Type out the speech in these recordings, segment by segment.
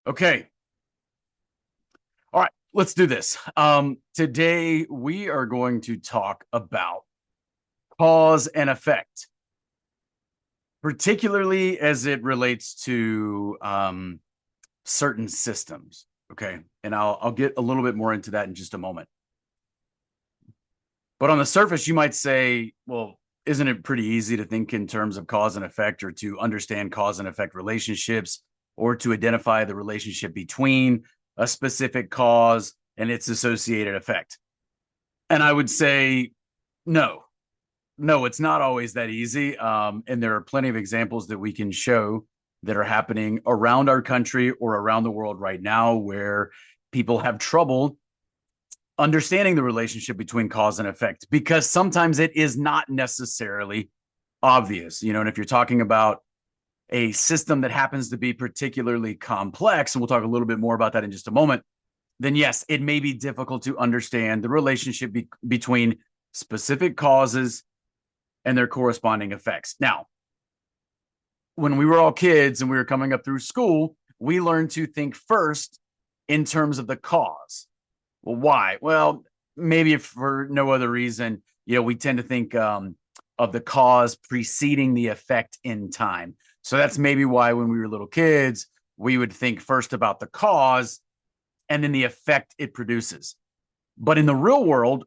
Okay. All right. Let's do this. Today we are going to talk about cause and effect, particularly as it relates to certain systems. Okay. And I'll get a little bit more into that in just a moment. But on the surface, you might say, well, isn't it pretty easy to think in terms of cause and effect or to understand cause and effect relationships or to identify the relationship between a specific cause and its associated effect? And I would say, no, no, it's not always that easy. And there are plenty of examples that we can show that are happening around our country or around the world right now where people have trouble understanding the relationship between cause and effect because sometimes it is not necessarily obvious, and if you're talking about a system that happens to be particularly complex, and we'll talk a little bit more about that in just a moment, then yes, it may be difficult to understand the relationship between specific causes and their corresponding effects. Now, when we were all kids and we were coming up through school, we learned to think first in terms of the cause. Well, why? Well, maybe for no other reason, we tend to think of the cause preceding the effect in time. So that's maybe why when we were little kids, we would think first about the cause and then the effect it produces. But in the real world,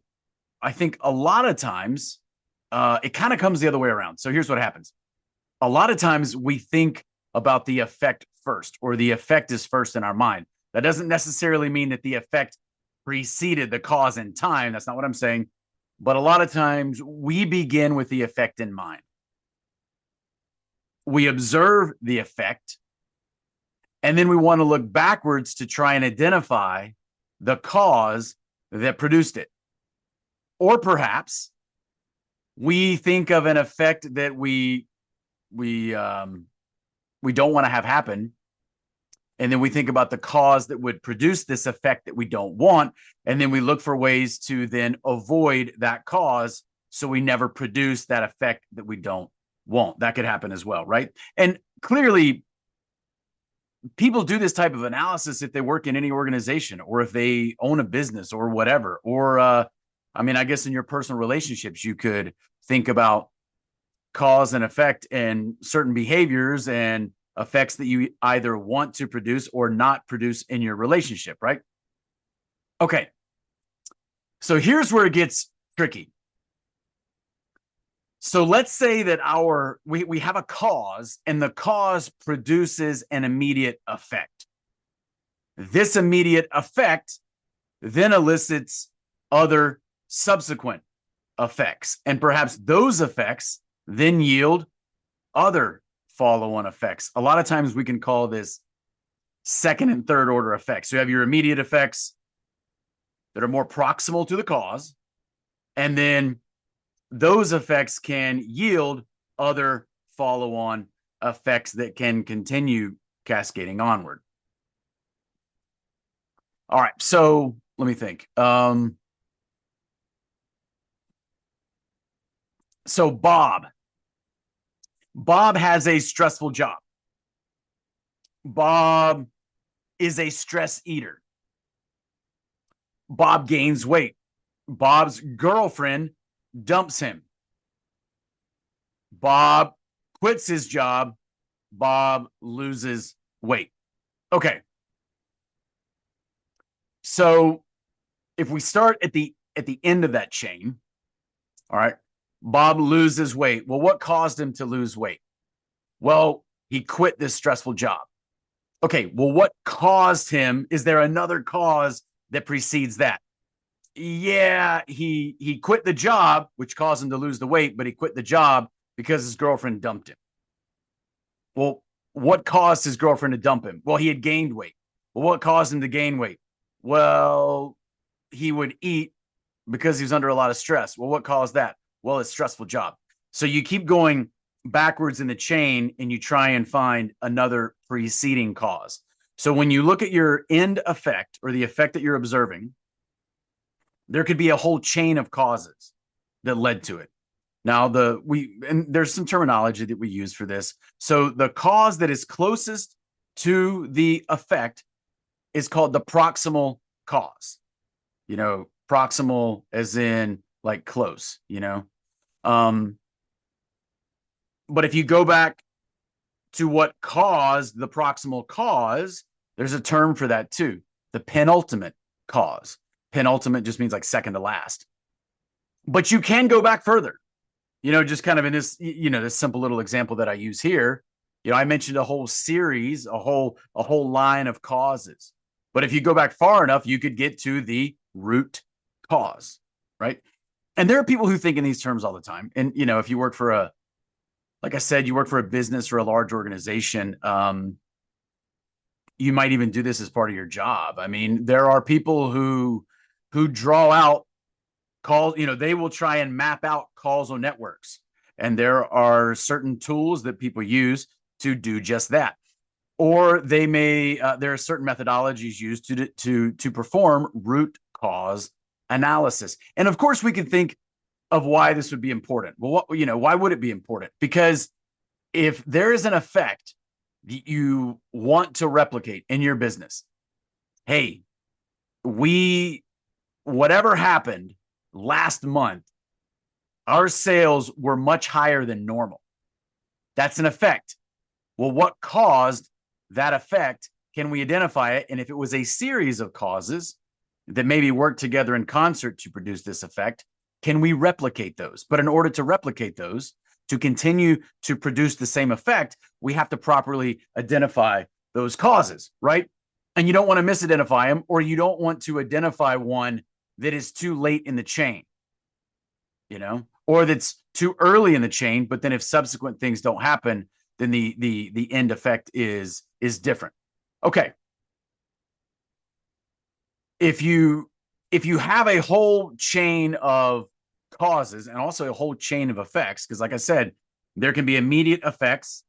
I think a lot of times it kind of comes the other way around. So here's what happens. A lot of times we think about the effect first, or the effect is first in our mind. That doesn't necessarily mean that the effect preceded the cause in time. That's not what I'm saying. But a lot of times we begin with the effect in mind. We observe the effect, and then we want to look backwards to try and identify the cause that produced it. Or perhaps we think of an effect that we don't want to have happen, and then we think about the cause that would produce this effect that we don't want, and then we look for ways to then avoid that cause so we never produce that effect that we don't want. That could happen as well, right? And clearly people do this type of analysis if they work in any organization or if they own a business or whatever. Or I guess in your personal relationships you could think about cause and effect and certain behaviors and effects that you either want to produce or not produce in your relationship, right? Okay. So here's where it gets tricky. So let's say that we have a cause and the cause produces an immediate effect. This immediate effect then elicits other subsequent effects, and perhaps those effects then yield other follow-on effects. A lot of times we can call this second and third order effects. So you have your immediate effects that are more proximal to the cause, and then those effects can yield other follow-on effects that can continue cascading onward. All right, so let me think. So Bob has a stressful job. Bob is a stress eater. Bob gains weight. Bob's girlfriend dumps him. Bob quits his job. Bob loses weight. Okay. So if we start at the end of that chain, all right, Bob loses weight. Well, what caused him to lose weight? Well, he quit this stressful job. Okay, well, what caused him? Is there another cause that precedes that? Yeah, he quit the job, which caused him to lose the weight, but he quit the job because his girlfriend dumped him. Well, what caused his girlfriend to dump him? Well, he had gained weight. Well, what caused him to gain weight? Well, he would eat because he was under a lot of stress. Well, what caused that? Well, it's a stressful job. So you keep going backwards in the chain and you try and find another preceding cause. So when you look at your end effect or the effect that you're observing, there could be a whole chain of causes that led to it. Now, there's some terminology that we use for this. So the cause that is closest to the effect is called the proximal cause. Proximal as in like close, but if you go back to what caused the proximal cause, there's a term for that too, the penultimate cause. Penultimate just means like second to last. But you can go back further, just kind of in this, this simple little example that I use here. I mentioned a whole series, a whole line of causes. But if you go back far enough, you could get to the root cause, right? And there are people who think in these terms all the time. And, if you work for like I said, you work for a business or a large organization, you might even do this as part of your job. I mean, there are people who draw out they will try and map out causal networks. And there are certain tools that people use to do just that. Or they may, there are certain methodologies used to perform root cause analysis. And of course, we could think of why this would be important. Well, why would it be important? Because if there is an effect that you want to replicate in your business, hey, whatever happened last month, our sales were much higher than normal. That's an effect. Well, what caused that effect? Can we identify it? And if it was a series of causes that maybe work together in concert to produce this effect, can we replicate those? But in order to replicate those, to continue to produce the same effect, we have to properly identify those causes, right? And you don't want to misidentify them, or you don't want to identify one that is too late in the chain, or that's too early in the chain. But then if subsequent things don't happen, then the end effect is different. Okay. If you have a whole chain of causes and also a whole chain of effects, because like I said, there can be immediate effects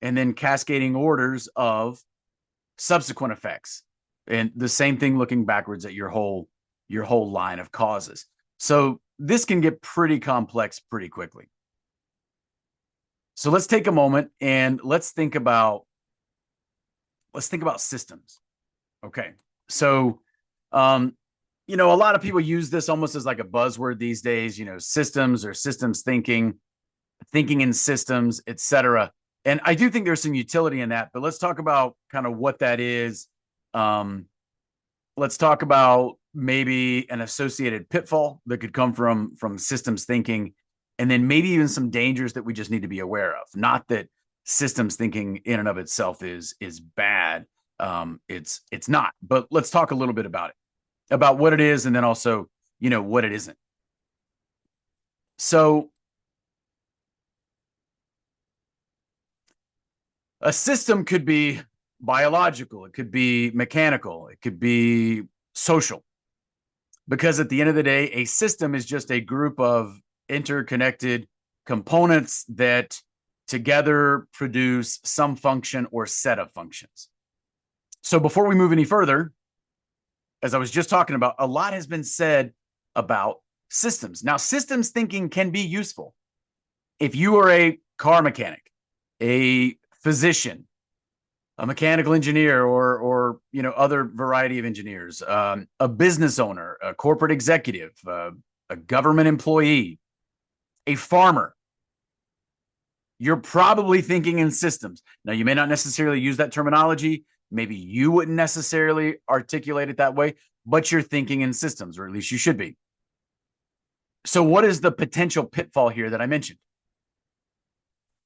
and then cascading orders of subsequent effects, and the same thing looking backwards at your whole line of causes. So this can get pretty complex pretty quickly. So let's take a moment and let's think about systems. Okay. So a lot of people use this almost as like a buzzword these days, systems or systems thinking in systems, etc. And I do think there's some utility in that, but let's talk about kind of what that is. Let's talk about maybe an associated pitfall that could come from systems thinking, and then maybe even some dangers that we just need to be aware of. Not that systems thinking in and of itself is bad. It's not, but let's talk a little bit about what it is, and then also, what it isn't. So a system could be biological, it could be mechanical, it could be social. Because at the end of the day, a system is just a group of interconnected components that together produce some function or set of functions. So before we move any further, as I was just talking about, a lot has been said about systems. Now, systems thinking can be useful. If you are a car mechanic, a physician, a mechanical engineer, or other variety of engineers, a business owner, a corporate executive, a government employee, a farmer, you're probably thinking in systems. Now, you may not necessarily use that terminology. Maybe you wouldn't necessarily articulate it that way, but you're thinking in systems, or at least you should be. So what is the potential pitfall here that I mentioned?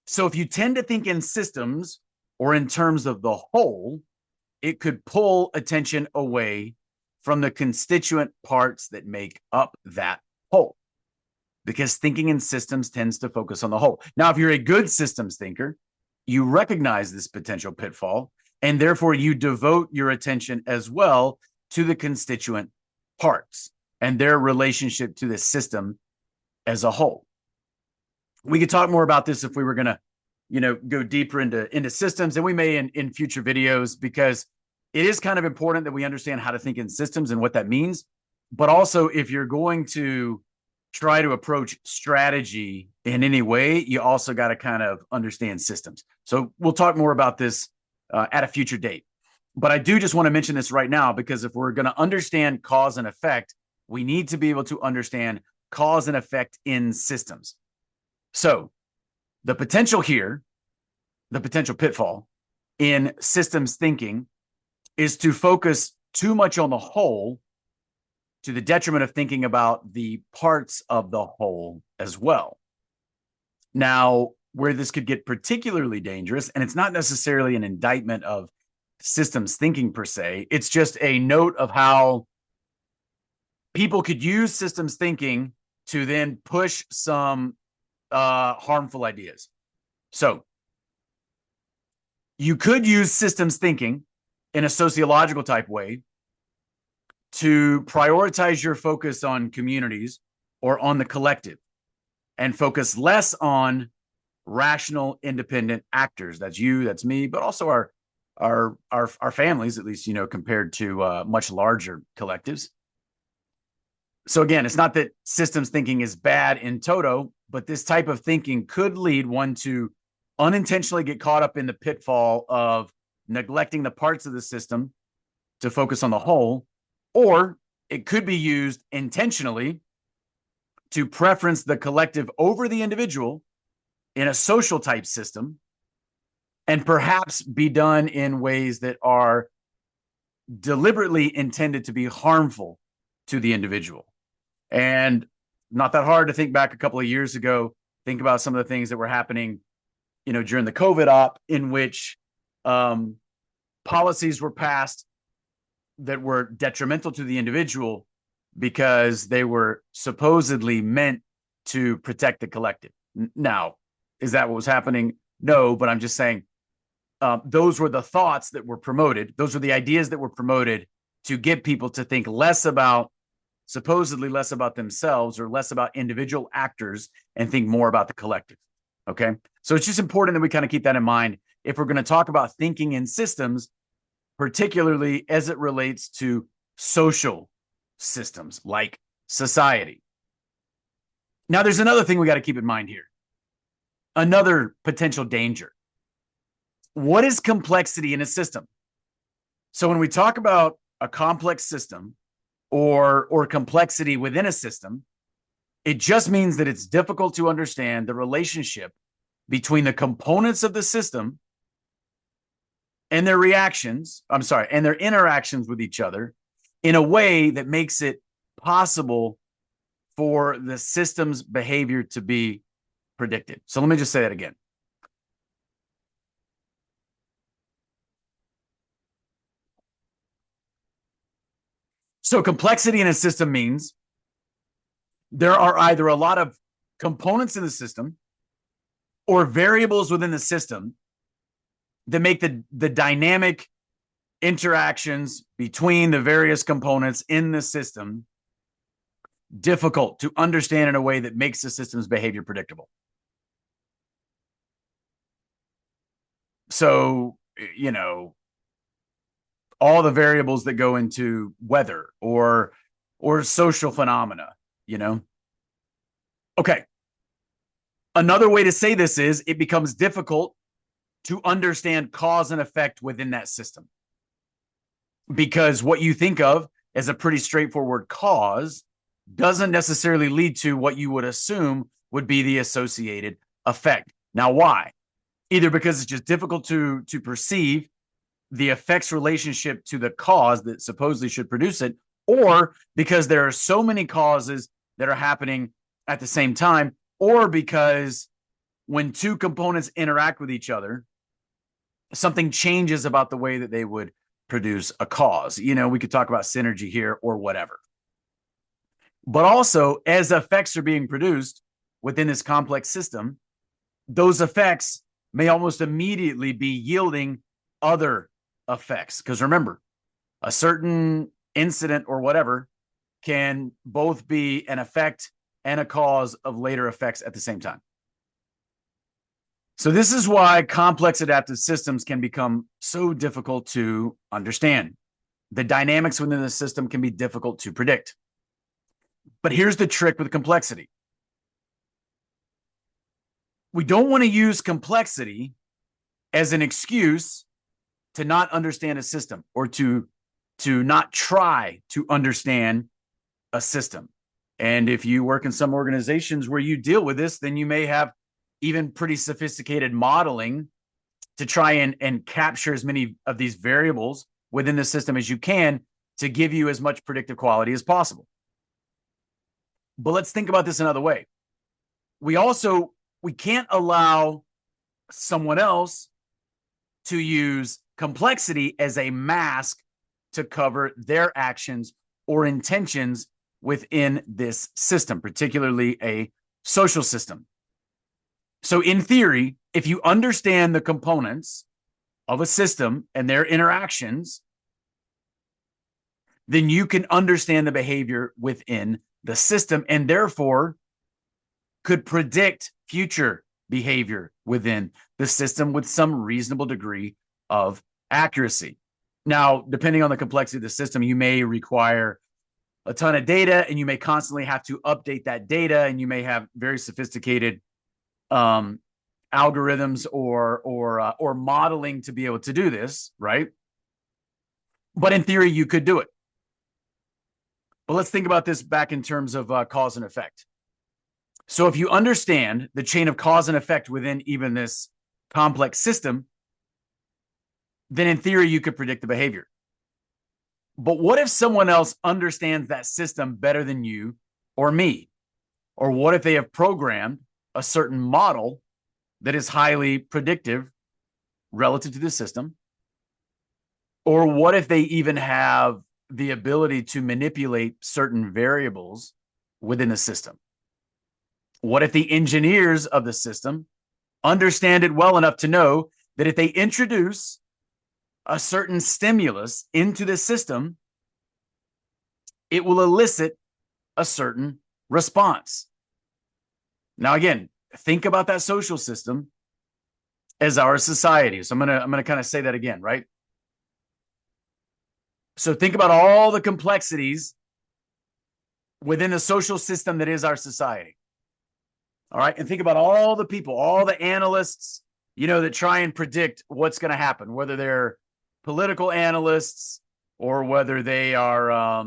So if you tend to think in systems or in terms of the whole, it could pull attention away from the constituent parts that make up that whole, because thinking in systems tends to focus on the whole. Now, if you're a good systems thinker, you recognize this potential pitfall, and therefore you devote your attention as well to the constituent parts and their relationship to the system as a whole. We could talk more about this if we were going to, go deeper into systems, and we may in future videos, because it is kind of important that we understand how to think in systems and what that means. But also, if you're going to try to approach strategy in any way, you also got to kind of understand systems. So we'll talk more about this at a future date. But I do just want to mention this right now, because if we're going to understand cause and effect, we need to be able to understand cause and effect in systems. So the potential here, the potential pitfall in systems thinking, is to focus too much on the whole to the detriment of thinking about the parts of the whole as well. Now, where this could get particularly dangerous, and it's not necessarily an indictment of systems thinking per se, it's just a note of how people could use systems thinking to then push some harmful ideas. So you could use systems thinking in a sociological type way to prioritize your focus on communities or on the collective, and focus less on rational, independent actors. That's you, that's me, but also our families, at least, compared to much larger collectives. So again, it's not that systems thinking is bad in toto, but this type of thinking could lead one to unintentionally get caught up in the pitfall of neglecting the parts of the system to focus on the whole, or it could be used intentionally to preference the collective over the individual in a social type system, and perhaps be done in ways that are deliberately intended to be harmful to the individual. And not that hard to think back a couple of years ago, think about some of the things that were happening, during the COVID op, in which policies were passed that were detrimental to the individual because they were supposedly meant to protect the collective. Now, is that what was happening? No, but I'm just saying those were the thoughts that were promoted. Those were the ideas that were promoted to get people to think supposedly less about themselves or less about individual actors, and think more about the collective. Okay. So it's just important that we kind of keep that in mind if we're going to talk about thinking in systems, particularly as it relates to social systems like society. Now, there's another thing we got to keep in mind here. Another potential danger. What is complexity in a system? So when we talk about a complex system or complexity within a system, it just means that it's difficult to understand the relationship between the components of the system and their and their interactions with each other in a way that makes it possible for the system's behavior to be predicted. So let me just say that again. So complexity in a system means there are either a lot of components in the system or variables within the system that make the dynamic interactions between the various components in the system difficult to understand in a way that makes the system's behavior predictable. So, all the variables that go into weather or social phenomena, Okay. Another way to say this is it becomes difficult to understand cause and effect within that system, because what you think of as a pretty straightforward cause doesn't necessarily lead to what you would assume would be the associated effect. Now, why? Either because it's just difficult to perceive the effects relationship to the cause that supposedly should produce it, or because there are so many causes that are happening at the same time, or because when two components interact with each other, something changes about the way that they would produce a cause. We could talk about synergy here or whatever. But also, as effects are being produced within this complex system, those effects may almost immediately be yielding other effects. Because remember, a certain incident or whatever can both be an effect and a cause of later effects at the same time. So this is why complex adaptive systems can become so difficult to understand. The dynamics within the system can be difficult to predict. But here's the trick with complexity. We don't want to use complexity as an excuse to not understand a system, or to not try to understand a system. And if you work in some organizations where you deal with this, then you may have even pretty sophisticated modeling to try and capture as many of these variables within the system as you can to give you as much predictive quality as possible. But let's think about this another way. We can't allow someone else to use complexity as a mask to cover their actions or intentions within this system, particularly a social system. So in theory, if you understand the components of a system and their interactions, then you can understand the behavior within the system, and therefore could predict future behavior within the system with some reasonable degree of accuracy. Now, depending on the complexity of the system, you may require a ton of data, and you may constantly have to update that data, and you may have very sophisticated algorithms or modeling to be able to do this, right? But in theory, you could do it. But let's think about this back in terms of cause and effect. So if you understand the chain of cause and effect within even this complex system, then in theory, you could predict the behavior. But what if someone else understands that system better than you or me? Or what if they have programmed a certain model that is highly predictive relative to the system? Or what if they even have the ability to manipulate certain variables within the system? What if the engineers of the system understand it well enough to know that if they introduce a certain stimulus into the system, it will elicit a certain response? Now, again, think about that social system as our society. So I'm gonna kind of say that again, right? So think about all the complexities within the social system that is our society. All right. And think about all the people, all the analysts, that try and predict what's going to happen, whether they're political analysts or whether they are,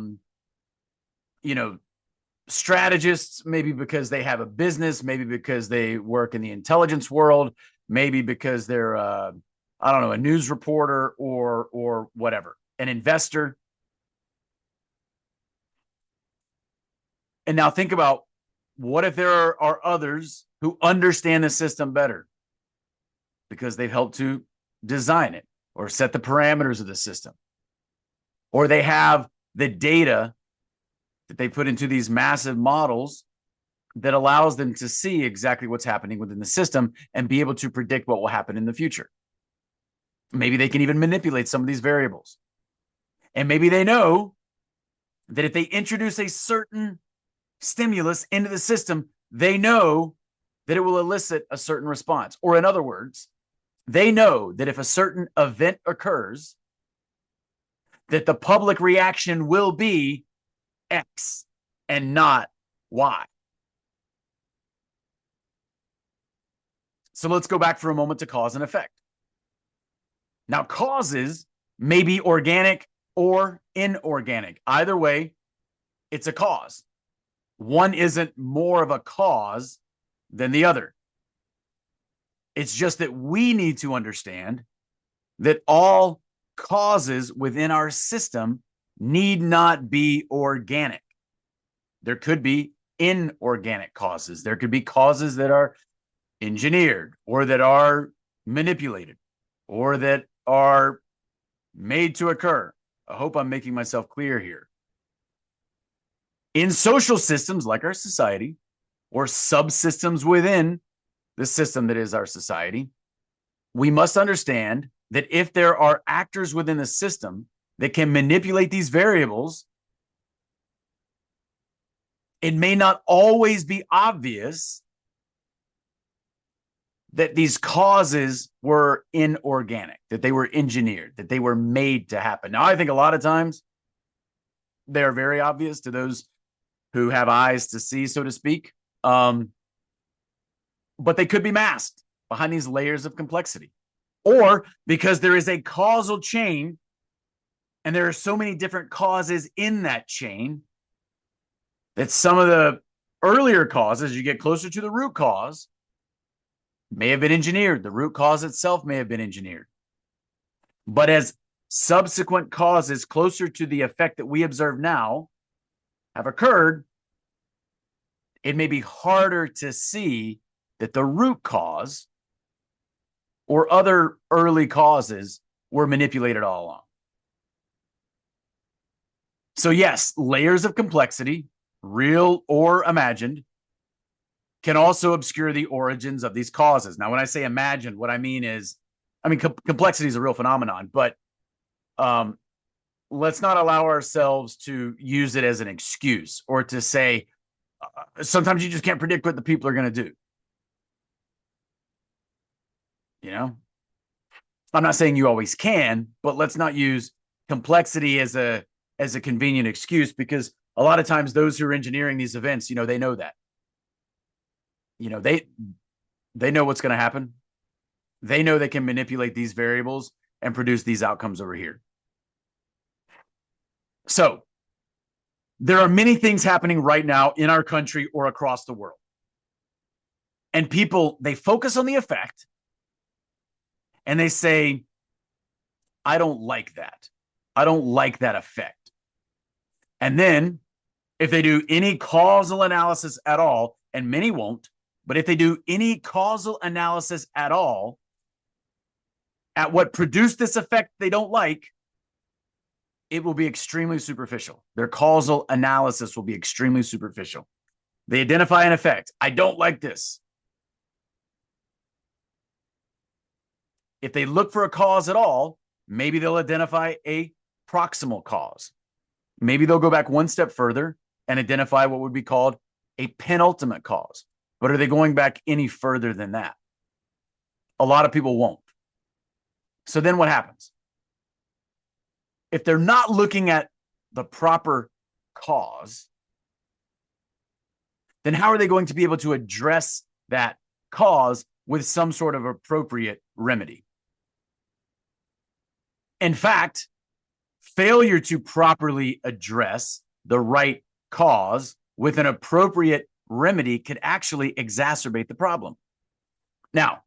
strategists, maybe because they have a business, maybe because they work in the intelligence world, maybe because they're, a news reporter or whatever, an investor. And now think about, what if there are others who understand the system better because they've helped to design it or set the parameters of the system, or they have the data that they put into these massive models that allows them to see exactly what's happening within the system and be able to predict what will happen in the future. Maybe they can even manipulate some of these variables. And maybe they know that if they introduce a certain stimulus into the system, they know that it will elicit a certain response. Or in other words, they know that if a certain event occurs, that the public reaction will be X and not Y. So let's go back for a moment to cause and effect. Now, causes may be organic or inorganic. Either way, it's a cause. One isn't more of a cause than the other. It's just that we need to understand that all causes within our system need not be organic. There could be inorganic causes. There could be causes that are engineered or that are manipulated or that are made to occur. I hope I'm making myself clear here. In social systems like our society, or subsystems within the system that is our society, we must understand that if there are actors within the system that can manipulate these variables, it may not always be obvious that these causes were inorganic, that they were engineered, that they were made to happen. Now, I think a lot of times they're very obvious to those who have eyes to see, so to speak. But they could be masked behind these layers of complexity. or because there is a causal chain and there are so many different causes in that chain that some of the earlier causes, you get closer to the root cause, may have been engineered. The root cause itself may have been engineered. But as subsequent causes closer to the effect that we observe now have occurred, it may be harder to see that the root cause or other early causes were manipulated all along. So yes, layers of complexity, real or imagined, can also obscure the origins of these causes. Now, when I say imagined, what I mean is, complexity is a real phenomenon, but let's not allow ourselves to use it as an excuse or to say, sometimes you just can't predict what the people are going to do. You know, I'm not saying you always can, but let's not use complexity as a convenient excuse, because a lot of times those who are engineering these events, they know that. They know what's going to happen. They know they can manipulate these variables and produce these outcomes over here. So there are many things happening right now in our country or across the world. And people, they focus on the effect and they say, I don't like that. I don't like that effect. And then if they do any causal analysis at all, and many won't, but if they do any causal analysis at all at what produced this effect they don't like, it will be extremely superficial. Their causal analysis will be extremely superficial. They identify an effect. I don't like this. If they look for a cause at all, maybe they'll identify a proximal cause. Maybe they'll go back one step further and identify what would be called a penultimate cause. But are they going back any further than that? A lot of people won't. So then what happens? If they're not looking at the proper cause, then how are they going to be able to address that cause with some sort of appropriate remedy? In fact, failure to properly address the right cause with an appropriate remedy could actually exacerbate the problem. Now,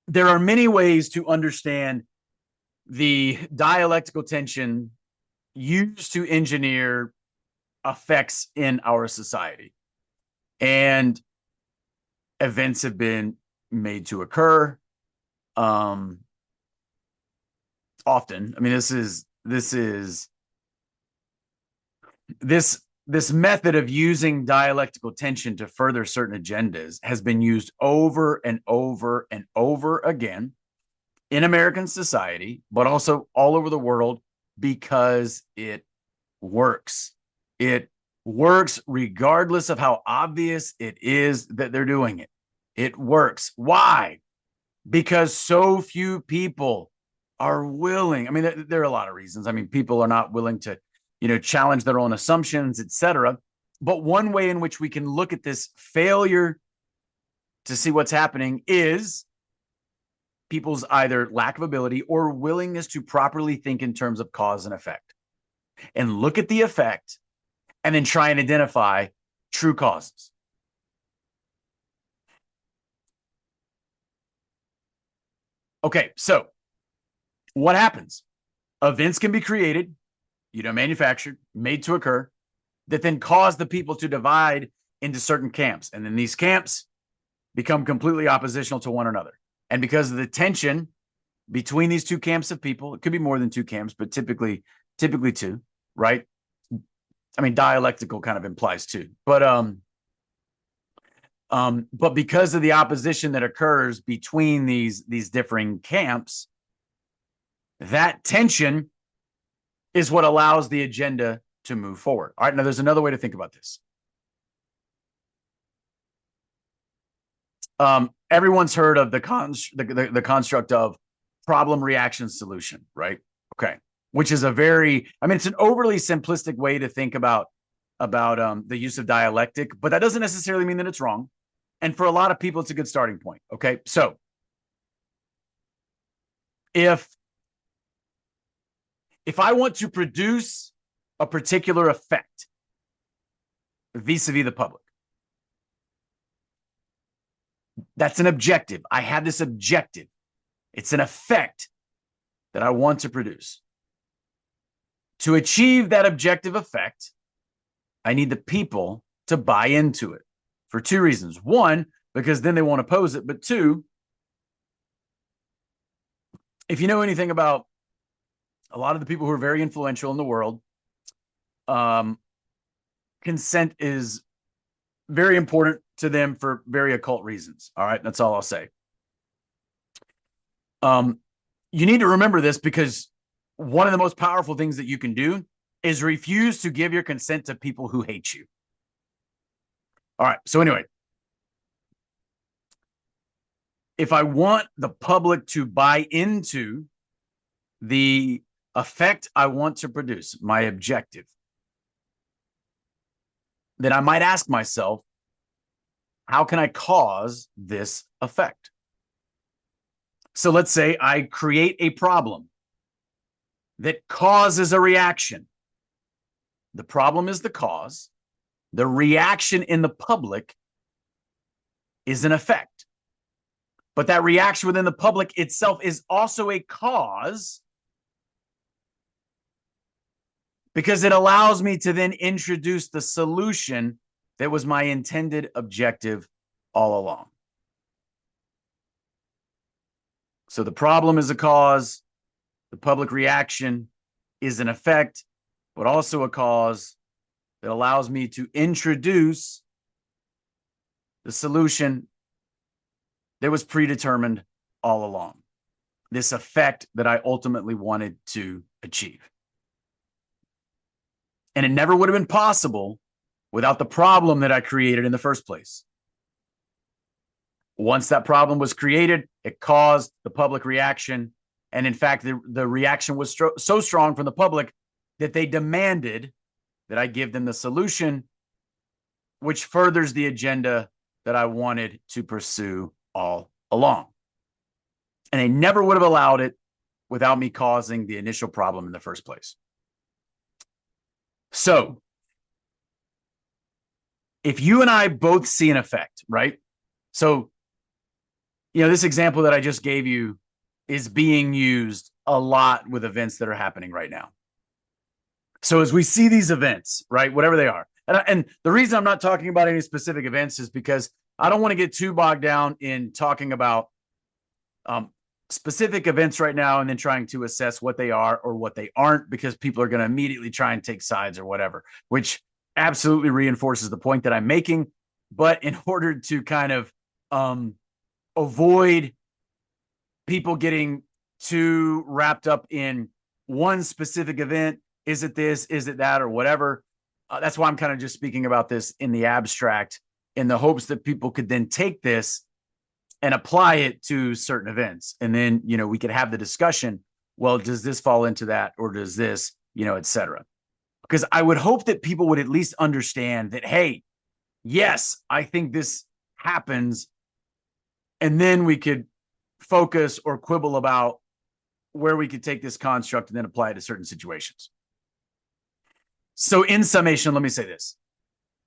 there are many ways to understand the dialectical tension used to engineer effects in our society. And events have been made to occur often. I mean, this method of using dialectical tension to further certain agendas has been used over and over and over again in American society, but also all over the world, because it works. It works regardless of how obvious it is that they're doing it. It works. Why? Because so few people are willing. I mean, there are a lot of reasons. I mean, people are not willing to, challenge their own assumptions, etc. But one way in which we can look at this failure to see what's happening is people's either lack of ability or willingness to properly think in terms of cause and effect, and look at the effect and then try and identify true causes. Okay, so what happens? Events can be created, manufactured, made to occur, that then cause the people to divide into certain camps. And then these camps become completely oppositional to one another. And because of the tension between these two camps of people, it could be more than two camps, but typically two, right? I mean, dialectical kind of implies two. But because of the opposition that occurs between these differing camps, that tension is what allows the agenda to move forward. All right, now there's another way to think about this. Everyone's heard of the construct of problem, reaction, solution, right? Okay, which is it's an overly simplistic way to think about the use of dialectic, but that doesn't necessarily mean that it's wrong. And for a lot of people, it's a good starting point. Okay, so If I want to produce a particular effect vis-a-vis the public, that's an objective. I have this objective. It's an effect that I want to produce. To achieve that objective effect, I need the people to buy into it for two reasons. One, because then they won't oppose it. But two, if you know anything about a lot of the people who are very influential in the world, consent is very important to them for very occult reasons. All right, that's all I'll say. You need to remember this, because one of the most powerful things that you can do is refuse to give your consent to people who hate you. All right, so anyway, if I want the public to buy into the effect I want to produce, my objective, then I might ask myself, how can I cause this effect? So let's say I create a problem that causes a reaction. The problem is the cause. The reaction in the public is an effect. But that reaction within the public itself is also a cause, because it allows me to then introduce the solution that was my intended objective all along. So the problem is a cause, the public reaction is an effect, but also a cause that allows me to introduce the solution that was predetermined all along. This effect that I ultimately wanted to achieve. And it never would have been possible without the problem that I created in the first place. Once that problem was created, it caused the public reaction. And in fact, the reaction was so strong from the public that they demanded that I give them the solution, which furthers the agenda that I wanted to pursue all along. And they never would have allowed it without me causing the initial problem in the first place. So if you and I both see an effect, right? So, this example that I just gave you is being used a lot with events that are happening right now. So as we see these events, right, whatever they are, and the reason I'm not talking about any specific events is because I don't want to get too bogged down in talking about specific events right now and then trying to assess what they are or what they aren't, because people are going to immediately try and take sides or whatever, which absolutely reinforces the point that I'm making. But in order to kind of avoid people getting too wrapped up in one specific event, is it this, is it that, or whatever, that's why I'm kind of just speaking about this in the abstract, in the hopes that people could then take this and apply it to certain events. And then, we could have the discussion, well, does this fall into that, or does this, et cetera? Because I would hope that people would at least understand that, hey, yes, I think this happens. And then we could focus or quibble about where we could take this construct and then apply it to certain situations. So in summation, let me say this.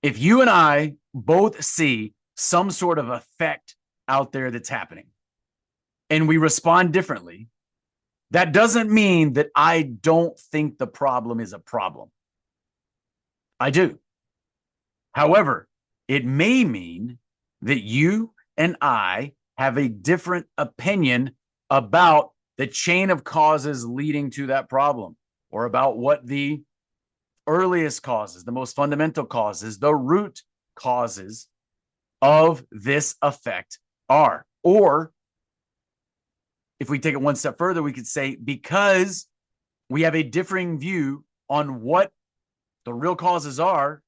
If you and I both see some sort of effect out there that's happening and we respond differently, that doesn't mean that I don't think the problem is a problem. I do. However, it may mean that you and I have a different opinion about the chain of causes leading to that problem, or about what the earliest causes, the most fundamental causes, the root causes of this effect are. Or if we take it one step further, we could say, because we have a differing view on what the real causes are,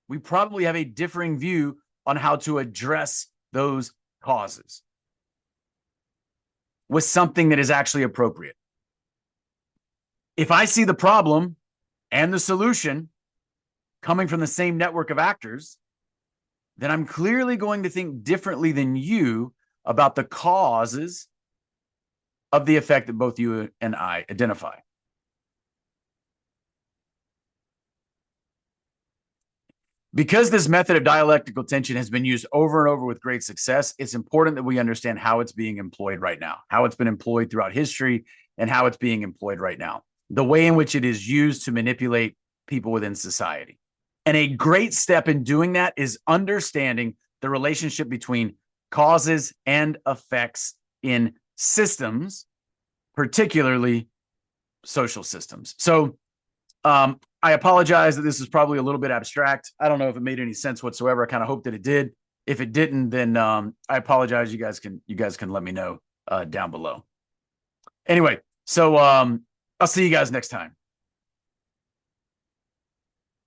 we probably have a differing view on how to address those causes with something that is actually appropriate. If I see the problem and the solution coming from the same network of actors, then I'm clearly going to think differently than you about the causes of the effect that both you and I identify. Because this method of dialectical tension has been used over and over with great success, it's important that we understand how it's being employed right now, how it's been employed throughout history, and how it's being employed right now, the way in which it is used to manipulate people within society. And a great step in doing that is understanding the relationship between causes and effects in systems, particularly social systems. So I apologize that this is probably a little bit abstract. I don't know if it made any sense whatsoever. I kind of hope that it did. If it didn't, then I apologize. You guys can let me know down below. Anyway, so I'll see you guys next time.